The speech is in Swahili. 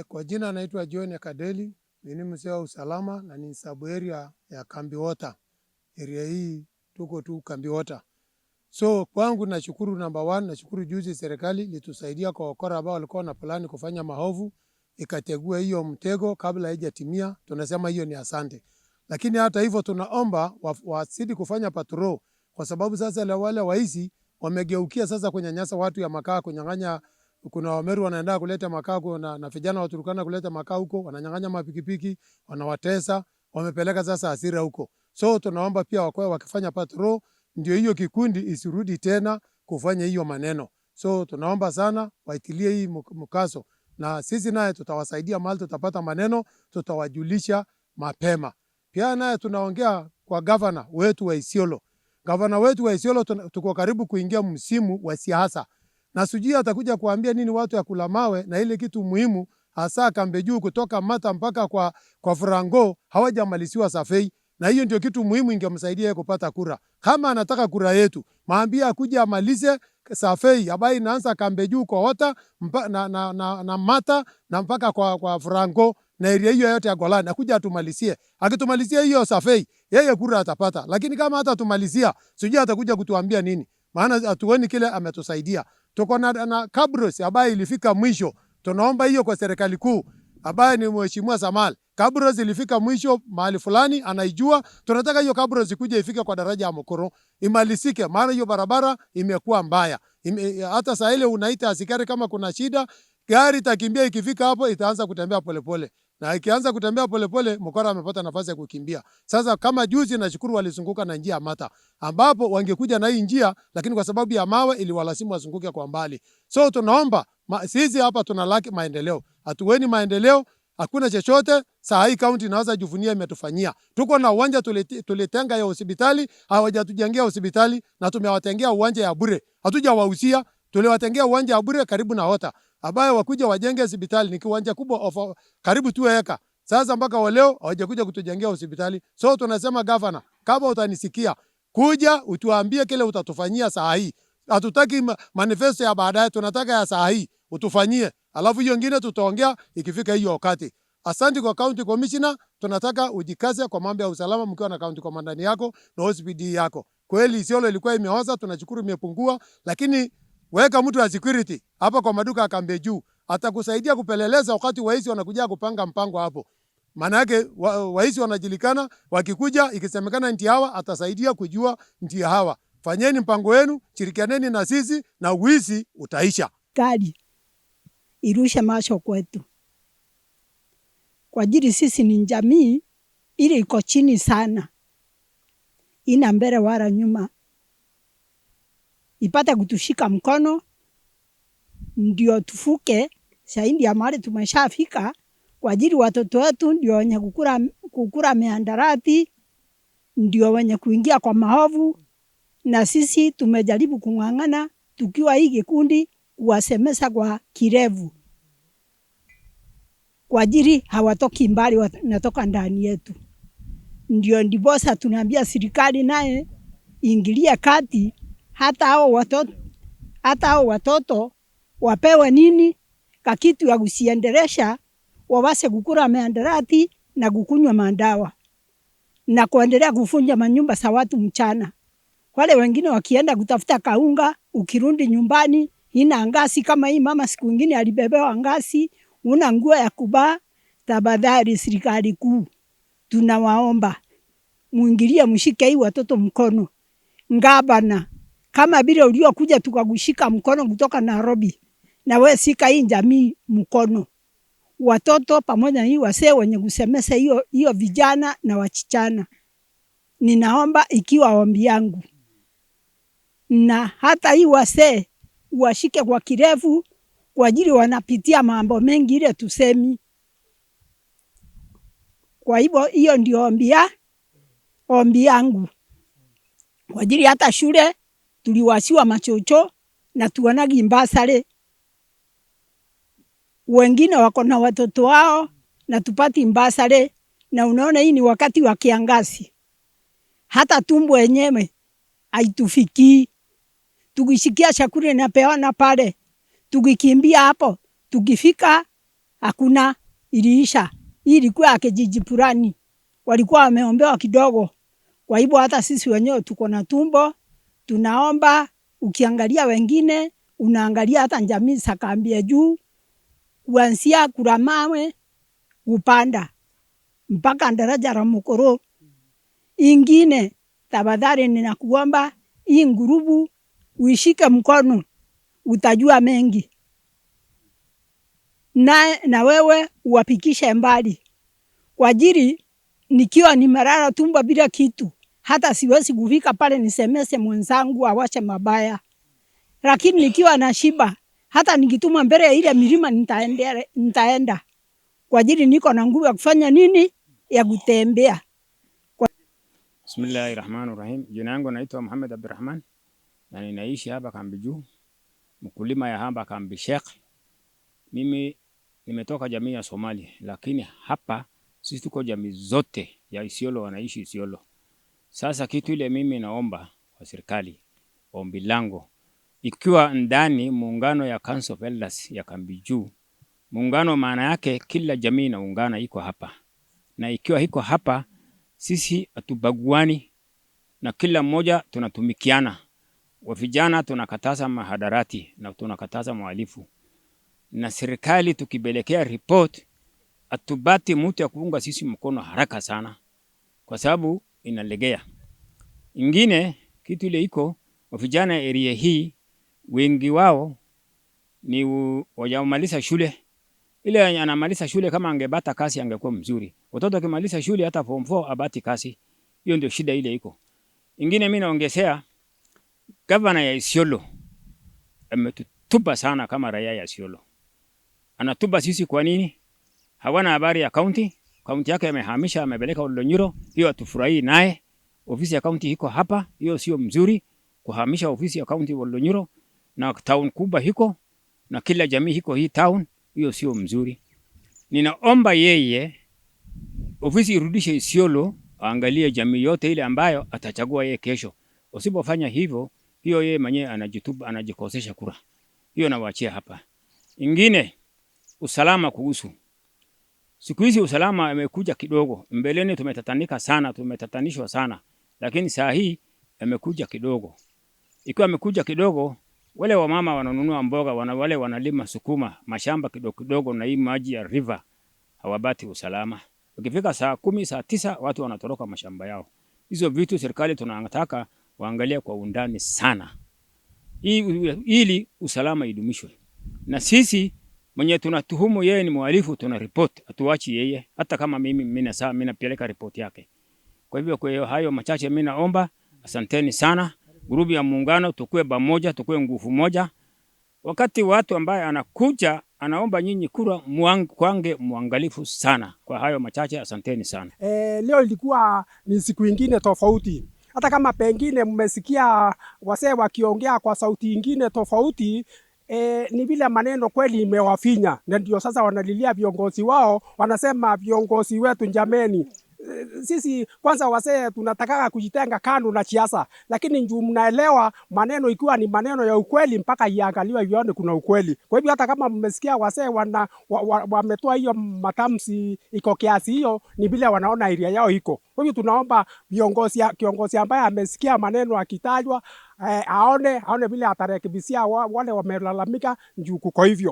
Kwa jina naitwa John Kadeli, ni mzee wa usalama na ni sub area ya Kambi Water. Area hii tuko tu Kambi Water. So kwangu nashukuru number one, nashukuru juzi serikali ilitusaidia kwa wakora ambao walikuwa na plani kufanya maovu, ikategua hiyo mtego kabla haijatimia. Tunasema hiyo ni asante. Lakini hata hivyo tunaomba wasidi kufanya patrol, kwa sababu sasa wale waizi wamegeukia sasa kunyanyasa watu ya makaa, kunyang'anya. Kuna Wameru wanaenda kuleta makaa na vijana wa Turkana kuleta makaa huko, wananyang'anya mapikipiki, wanawatesa, wamepeleka sasa hasira huko. So tunaomba pia wakoe wakifanya patrol, ndio hiyo kikundi isirudi tena kufanya hiyo maneno. So tunaomba sana waitilie hii mkazo, na sisi naye tutawasaidia mahali tutapata maneno, tutawajulisha mapema. Pia naye tunaongea kwa governor wetu wa Isiolo. Governor wetu wa Isiolo tuko karibu kuingia msimu wa siasa. Na sijui atakuja kuambia nini watu ya Kula Mawe, na ile kitu muhimu hasa Kambe Juu kutoka Mata mpaka kwa Frango hawajamaliziwa survey, na hiyo ndio kitu muhimu ingemsaidia kupata kura. Kama anataka kura yetu, maambie akuje amalize survey ambayo inaanza Kambe Juu kwa Ota na Mata na mpaka kwa Frango na area hiyo yote ya Golani, akuja atumalizie. Akitumalizia hiyo survey, yeye kura atapata. Lakini kama hata tumalizia, sijui atakuja kutuambia nini. Maana hatuoni kile ametusaidia. Tuko na kabros ambayo ilifika mwisho. Tunaomba hiyo kwa serikali kuu ambaye ni Mheshimiwa Samal. Kabros ilifika mwisho mahali fulani anaijua. Tunataka hiyo kabros ikuje ifike kwa daraja ya Mokoro, imalizike, maana hiyo barabara imekuwa mbaya. Hata saa ile unaita askari kama kuna shida, gari itakimbia, ikifika hapo itaanza kutembea polepole. Na ikianza kutembea polepole, mkora amepata nafasi ya kukimbia. Sasa kama juzi nashukuru walizunguka na njia Mata, ambapo wangekuja na hii njia, lakini kwa sababu ya mawe iliwalazimu wazunguke kwa mbali. So tunaomba sisi hapa tunalaki maendeleo. Hatuweni maendeleo, hakuna chochote. Saa hii kaunti inaweza jivunia imetufanyia. Tuko na uwanja tulitenga ya hospitali, hawajatujengea hospitali, na tumewatengea uwanja ya bure. Hatujawahusia, tuliwatengea uwanja ya bure karibu na Ota, ambayo wakuja wajenge hospitali. Ni kiwanja kubwa karibu 2 eka. Sasa mpaka waleo hawajakuja kutujengea hospitali. So tunasema governor, kama utanisikia, kuja utuambie kile utatufanyia saa hii. Hatutaki manifesto ya baadaye, tunataka ya saa hii utufanyie. Alafu hiyo nyingine tutaongea ikifika hiyo wakati. Asante kwa county commissioner, tunataka ujikaze kwa mambo ya usalama mkiwa na county commander yako na OCPD yako. Kweli Isiolo ilikuwa imeoza, tunashukuru imepungua, lakini weka mtu wa security hapa kwa maduka ya Kambe Juu, atakusaidia kupeleleza wakati waizi wanakuja kupanga mpango hapo. Maana yake waizi wanajulikana, wakikuja ikisemekana nti hawa, atasaidia kujua nti hawa. Fanyeni mpango wenu, shirikianeni na sisi na uwizi utaisha. Kali irusha macho kwetu. Kwa ajili sisi ni jamii ile iko chini sana, ina mbele wala nyuma. Ipate kutushika mkono ndio tufuke zaidi ya mahali tumeshafika. Kwa ajili watoto wetu ndio wenye kukura miandarati, ndio wenye kuingia kwa maovu, na sisi tumejaribu kung'ang'ana tukiwa hii kikundi kuwasemesa kwa kirevu. Kwa ajili hawatoki mbali, wanatoka ndani yetu. Ndio ndiposa tunaambia serikali naye ingilia kati, hata hao watoto wapewe nini kakitu ya kusiendelesha, wawase kukura miandarati na kukunywa mandawa na kuendelea kufunja manyumba za watu mchana. Wale wengine wakienda kutafuta kaunga, ukirundi nyumbani ina ngasi kama hii mama siku nyingine alibebewa ngasi, una nguo ya kuvaa. Tafadhali serikali kuu, tunawaomba muingilie, mshike hii watoto mkono. Ngabana kama vile uliokuja tukakushika mkono kutoka Nairobi, na wewe sika hii jamii mkono. Watoto pamoja hii wasee wenye kusemesa hiyo vijana na wachichana. Ninaomba ikiwa ombi yangu. Na hata hii wasee washike kwa kirefu, kwa ajili wanapitia mambo mengi ile tusemi. Kwa hivyo hiyo ndio ombi yangu. Kwa ajili hata shule tuliwasiwa machocho na tuonagi mbasare. Wengine wako na watoto wao na tupati mbasare, na unaona hii ni wakati wa kiangazi. Hata tumbo yenyewe haitufiki. Tukishikia chakula na peona pale, tukikimbia hapo tukifika hakuna, iliisha. Hii ilikuwa ya kijiji fulani, walikuwa wameombewa kidogo. Kwa hivyo hata sisi wenyewe tuko na tumbo, tunaomba. Ukiangalia wengine, unaangalia hata jamii za kambi ya juu, kuanzia Kuramawe upanda mpaka daraja la Mukoro. Ingine tafadhali ninakuomba hii ngurubu uishike mkono, utajua mengi. Na wewe uwapikishe mbali. Kwa ajili nikiwa nimelala tumbo bila kitu, hata siwezi kufika pale nisemese mwenzangu awashe mabaya. Lakini nikiwa na shiba, hata nikituma mbele ya ile milima nitaenda. Kwa ajili niko na nguvu ya kufanya nini? Ya kutembea. Bismillahirrahmanirrahim. Jina langu naitwa Muhammad Abdurrahman na ninaishi hapa kambi juu, mkulima ya hapa kambi Sheikh. Mimi nimetoka jamii ya Somali, lakini hapa sisi tuko jamii zote ya Isiolo, wanaishi Isiolo. Sasa kitu ile mimi naomba kwa serikali, ombi langu, ikiwa ndani muungano ya Council of Elders ya kambi juu, muungano maana yake kila jamii inaungana iko hapa. Na ikiwa iko hapa, sisi hatubaguani na kila mmoja tunatumikiana. Wa vijana tunakataza mahadarati na tunakataza uhalifu. Na serikali tukibelekea report, atubati mtu ya kuunga sisi mkono haraka sana, kwa sababu inalegea. Ingine kitu ile iko, wa vijana area hii wengi wao ni wajamaliza shule. Ile anamaliza shule, kama angebata kazi angekuwa mzuri. Watoto wakimaliza shule hata form 4 abati kazi. Hiyo ndio shida ile iko. Ingine mimi naongezea, governor ya Isiolo ametutupa sana kama raia ya Isiolo. Anatupa sisi kwa nini? Hawana habari ya county. County yake amehamisha, amepeleka Oldonyiro. Hiyo hatufurahi naye. Ofisi ya county iko hapa. Hiyo sio mzuri kuhamisha ofisi ya county Oldonyiro, na town kubwa hiko na kila jamii hiko hii town. Hiyo sio mzuri. Ninaomba yeye ofisi irudishe Isiolo, aangalie jamii yote ile ambayo atachagua yeye kesho. Usipofanya hivyo, hiyo yeye mwenyewe anajikosesha kura. Hiyo nawaachia hapa. Ingine, usalama kuhusu. Siku hizi usalama imekuja kidogo. Mbeleni tumetatanishwa sana. Lakini saa hii imekuja kidogo. Ikiwa imekuja kidogo, wale wamama wananunua mboga, wale wanalima sukuma, mashamba kidogo kidogo na hii maji ya river, hawabati usalama. Ukifika saa 10, saa 9 watu wanatoroka mashamba yao. Hizo vitu serikali tunataka waangalie kwa undani sana, ili usalama idumishwe. Na sisi mwenye tunatuhumu yeye ni mhalifu, tuna report, atuachi yeye. Hata kama mimi napeleka report yake. Kwa hivyo kwa hayo machache mimi naomba, asanteni sana. Grupu ya muungano tukue pamoja, tukue nguvu moja. Wakati watu ambaye anakuja anaomba nyinyi kura, kwange muangalifu sana. Kwa hayo machache asanteni sana. Leo ilikuwa ni siku nyingine tofauti. Hata kama pengine mmesikia wasee wakiongea kwa sauti nyingine tofauti, ni vile maneno kweli imewafinya. Na ndio sasa wanalilia viongozi wao, wanasema viongozi wetu jameni. Sisi kwanza wasee tunataka kujitenga kando na siasa, lakini njoo mnaelewa maneno ikiwa ni maneno ya ukweli mpaka iangaliwe ione kuna ukweli. Kwa hivyo hata kama mmesikia wasee wametoa hiyo matamshi iko kiasi hiyo, ni vile wanaona area yao iko. Kwa hivyo tunaomba kiongozi ambaye amesikia maneno akitajwa aone vile atarekebishia wale wamelalamika njoo kuko hivyo.